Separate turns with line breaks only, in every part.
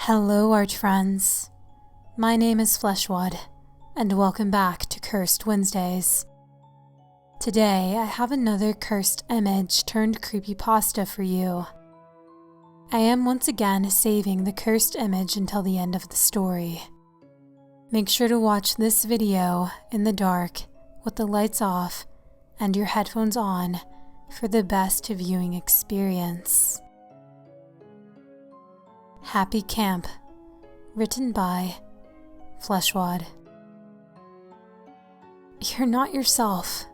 Hello, arch friends. My name is Fleshwood, and welcome back to Cursed Wednesdays. Today, I have another cursed image turned creepypasta for you. I am once again saving the cursed image until the end of the story. Make sure to watch this video in the dark with the lights off and your headphones on for the best viewing experience. Happy Camp, written by Fleshwood. You're not yourself,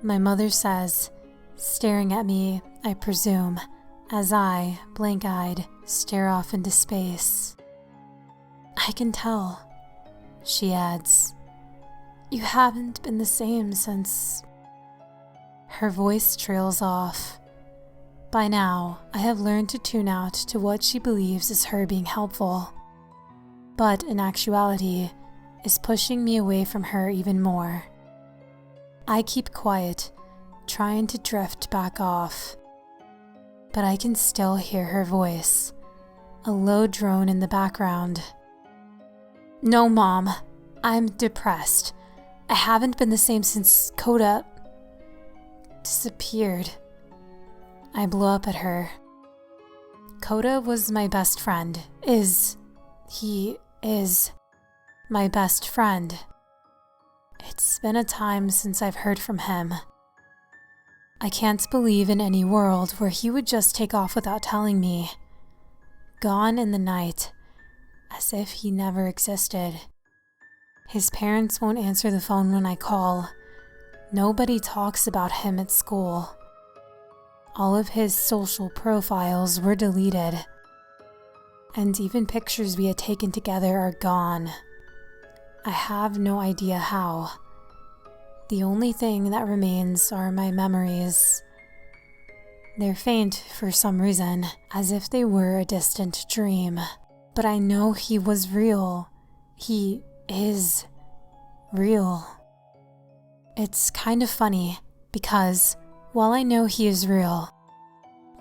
my mother says, staring at me, I presume, as I, blank-eyed, stare off into space. I can tell, she adds. You haven't been the same since... Her voice trails off. By now, I have learned to tune out to what she believes is her being helpful, but in actuality, is pushing me away from her even more. I keep quiet, trying to drift back off, but I can still hear her voice, a low drone in the background. No, Mom, I'm depressed. I haven't been the same since Coda disappeared. I blow up at her. Coda was my best friend. He is my best friend. It's been a time since I've heard from him. I can't believe in any world where he would just take off without telling me. Gone in the night, as if he never existed. His parents won't answer the phone when I call. Nobody talks about him at school. All of his social profiles were deleted, and even pictures we had taken together are gone. I have no idea how. The only thing that remains are my memories. They're faint for some reason, as if they were a distant dream. But I know he was real. He is real. It's kind of funny, because while I know he is real,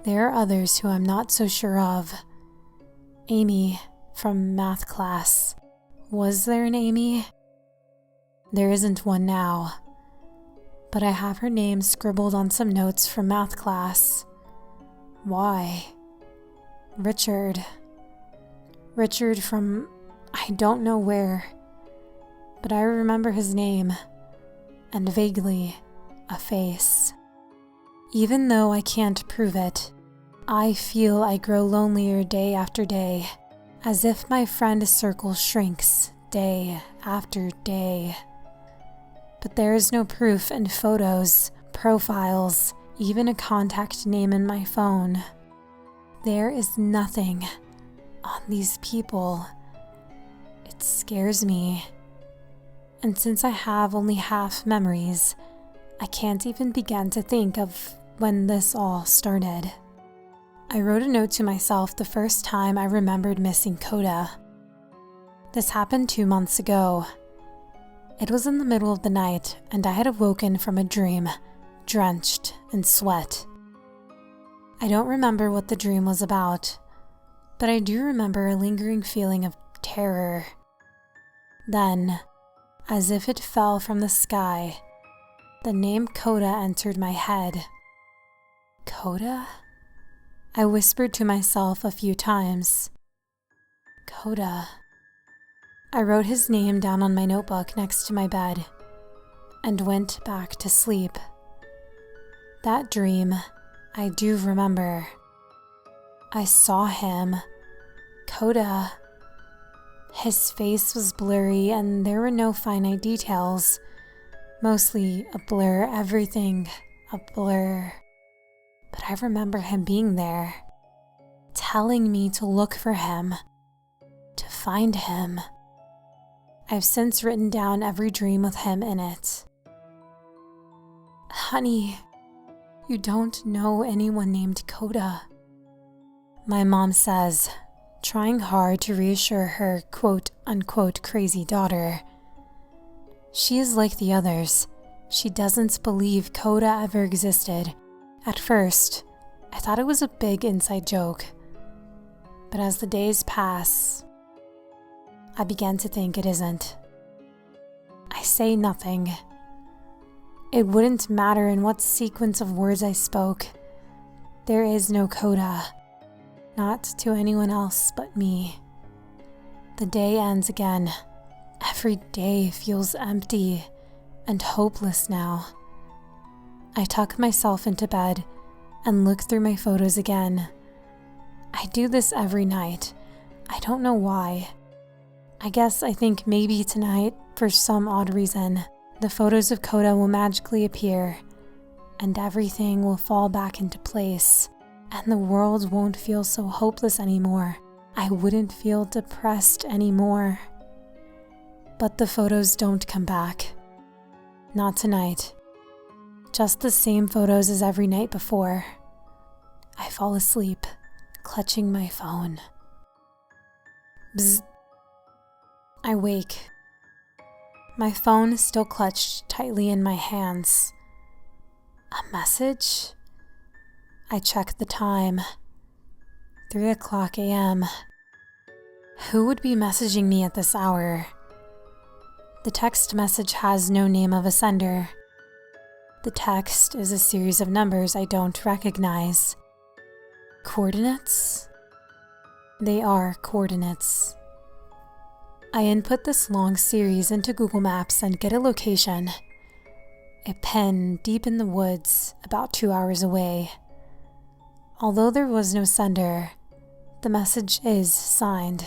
there are others who I'm not so sure of. Amy from math class. Was there an Amy? There isn't one now, but I have her name scribbled on some notes from math class. Why? Richard. Richard from I don't know where, but I remember his name, and vaguely a face. Even though I can't prove it, I feel I grow lonelier day after day, as if my friend circle shrinks day after day. But there is no proof in photos, profiles, even a contact name in my phone. There is nothing on these people. It scares me. And since I have only half memories, I can't even begin to think of when this all started. I wrote a note to myself the first time I remembered missing Coda. This happened 2 months ago. It was in the middle of the night, and I had awoken from a dream, drenched in sweat. I don't remember what the dream was about, but I do remember a lingering feeling of terror. Then, as if it fell from the sky, the name Coda entered my head. Coda? I whispered to myself a few times. Coda. I wrote his name down on my notebook next to my bed and went back to sleep. That dream, I do remember. I saw him. Coda. His face was blurry and there were no finite details. Mostly a blur, everything a blur. But I remember him being there, telling me to look for him, to find him. I've since written down every dream with him in it. Honey, you don't know anyone named Coda, my mom says, trying hard to reassure her quote-unquote crazy daughter. She is like the others. She doesn't believe Coda ever existed. At first, I thought it was a big inside joke. But as the days pass, I begin to think it isn't. I say nothing. It wouldn't matter in what sequence of words I spoke. There is no coda, not to anyone else but me. The day ends again. Every day feels empty and hopeless now. I tuck myself into bed and look through my photos again. I do this every night. I don't know why. I guess I think maybe tonight, for some odd reason, the photos of Coda will magically appear, and everything will fall back into place, and the world won't feel so hopeless anymore. I wouldn't feel depressed anymore. But the photos don't come back. Not tonight. Just the same photos as every night before. I fall asleep, clutching my phone. Bzz. I wake. My phone is still clutched tightly in my hands. A message? I check the time. 3:00 a.m. Who would be messaging me at this hour? The text message has no name of a sender. The text is a series of numbers I don't recognize. Coordinates? They are coordinates. I input this long series into Google Maps and get a location. A pen deep in the woods, about 2 hours away. Although there was no sender, the message is signed.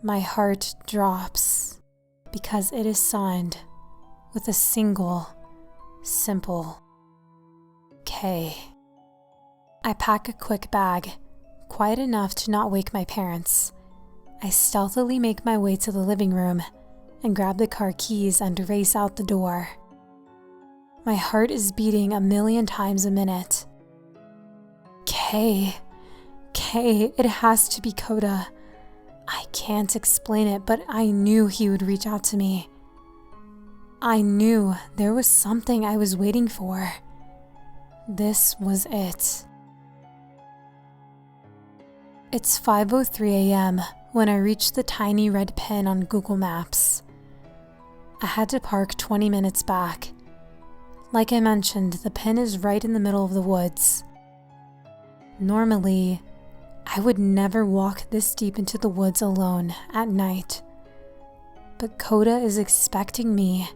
My heart drops because it is signed with a single, simple K. I pack a quick bag, quiet enough to not wake my parents. I stealthily make my way to the living room and grab the car keys and race out the door. My heart is beating 1,000,000 times a minute. K, it has to be Coda. I can't explain it, but I knew he would reach out to me. I knew there was something I was waiting for. This was it. It's 5:03 a.m. when I reach the tiny red pin on Google Maps. I had to park 20 minutes back. Like I mentioned, the pin is right in the middle of the woods. Normally, I would never walk this deep into the woods alone at night. But Coda is expecting me.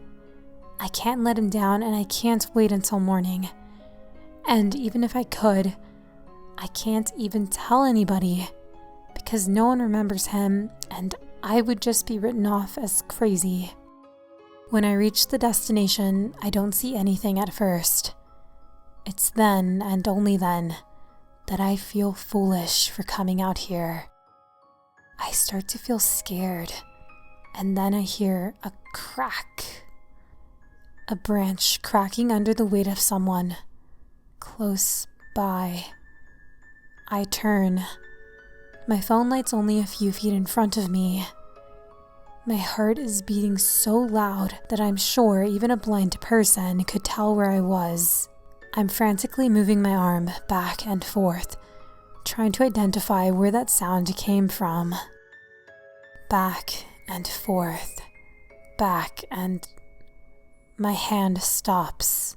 I can't let him down, and I can't wait until morning. And even if I could, I can't even tell anybody, because no one remembers him, and I would just be written off as crazy. When I reach the destination, I don't see anything at first. It's then, and only then, that I feel foolish for coming out here. I start to feel scared, and then I hear a crack. A branch cracking under the weight of someone, close by. I turn. My phone light's only a few feet in front of me. My heart is beating so loud that I'm sure even a blind person could tell where I was. I'm frantically moving my arm back and forth, trying to identify where that sound came from. Back and forth, back, and my hand stops.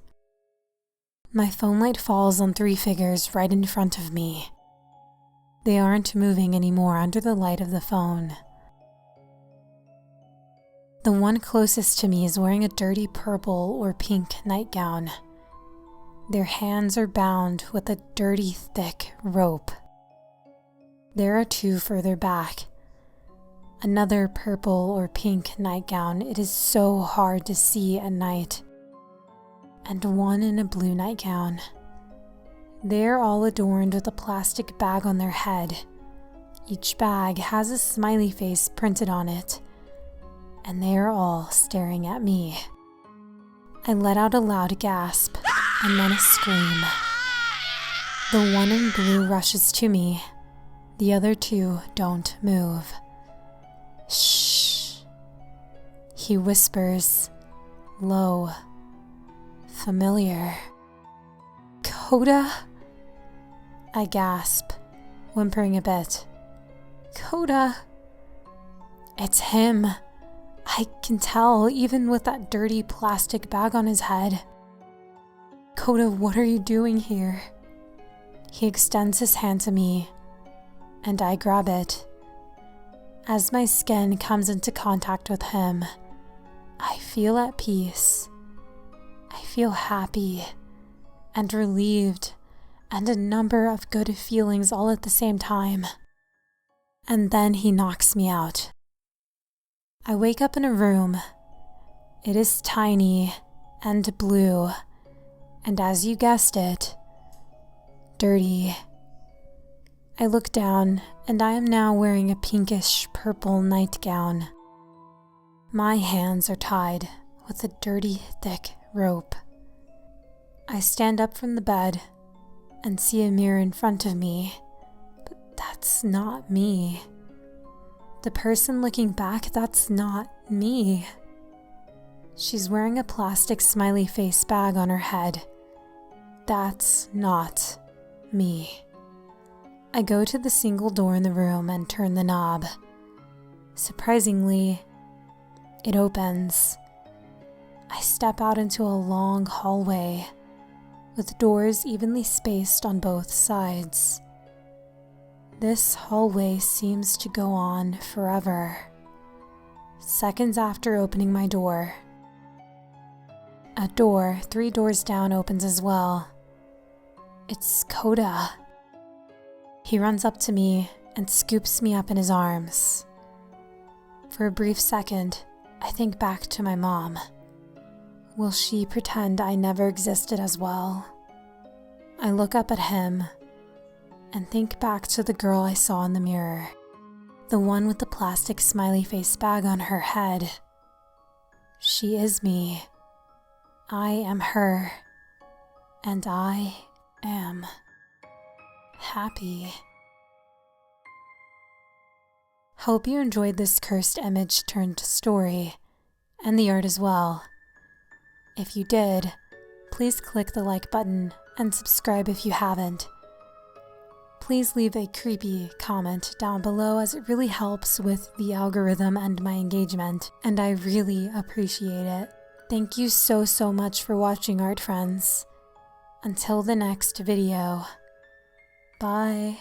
My phone light falls on 3 figures right in front of me. They aren't moving anymore under the light of the phone. The one closest to me is wearing a dirty purple or pink nightgown. Their hands are bound with a dirty, thick rope. There are 2 further back. Another purple or pink nightgown. It is so hard to see at night. And one in a blue nightgown. They're all adorned with a plastic bag on their head. Each bag has a smiley face printed on it, and they are all staring at me. I let out a loud gasp, and then a scream. The one in blue rushes to me. The other 2 don't move. Shh. He whispers, low, familiar. Coda? I gasp, whimpering a bit. Coda. It's him. I can tell, even with that dirty plastic bag on his head. Coda, what are you doing here? He extends his hand to me, and I grab it. As my skin comes into contact with him, I feel at peace. I feel happy and relieved and a number of good feelings all at the same time. And then he knocks me out. I wake up in a room. It is tiny and blue, and as you guessed it, dirty. I look down, and I am now wearing a pinkish purple nightgown. My hands are tied with a dirty, thick rope. I stand up from the bed and see a mirror in front of me, but that's not me. The person looking back, that's not me. She's wearing a plastic smiley face bag on her head. That's not me. I go to the single door in the room and turn the knob. Surprisingly, it opens. I step out into a long hallway with doors evenly spaced on both sides. This hallway seems to go on forever. Seconds after opening my door, a door 3 doors down opens as well. It's Coda. He runs up to me and scoops me up in his arms. For a brief second, I think back to my mom. Will she pretend I never existed as well? I look up at him and think back to the girl I saw in the mirror, the one with the plastic smiley face bag on her head. She is me. I am her. And I am happy. Hope you enjoyed this cursed image turned story, and the art as well. If you did, please click the like button and subscribe if you haven't. Please leave a creepy comment down below, as it really helps with the algorithm and my engagement, and I really appreciate it. Thank you so much for watching, art friends. Until the next video. Bye.